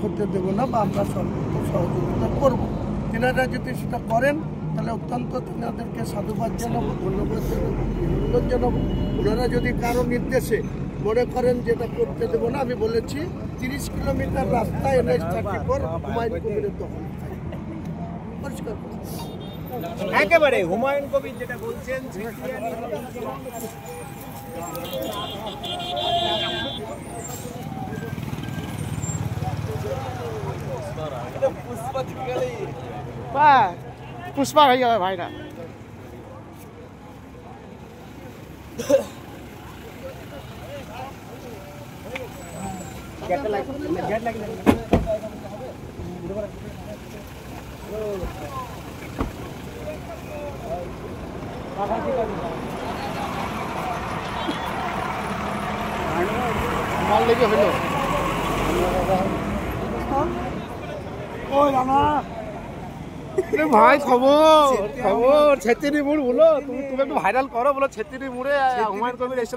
করতে দেবো না বা আমরা সর্বোচ্চ সহযোগিতা করবো। তেনারা যদি সেটা করেন তাহলে অত্যন্ত তেনাদেরকে সাধুবাদ জানাবো, ধন্যবাদ জানাবো, অভিনন্দন জানাবো। ওনারা যদি কারো নির্দেশে মনে করেন যেটা করতে দেবো না, আমি বলেছি 30 কিলোমিটার রাস্তা NH-34 হুমায়ুন কবিরের দখল পরিষ্কার একেবারে হুমায়ুন কবির যেটা বলছেন পুষ্পা হয়ে যাবে ভাইরা। মাল লেগে হইল ভাই, খবর 36 মুড় বলো, তুমি একটু ভাইরাল করো, বলো 36 মুড়ে হুমায়ুন কবির এসে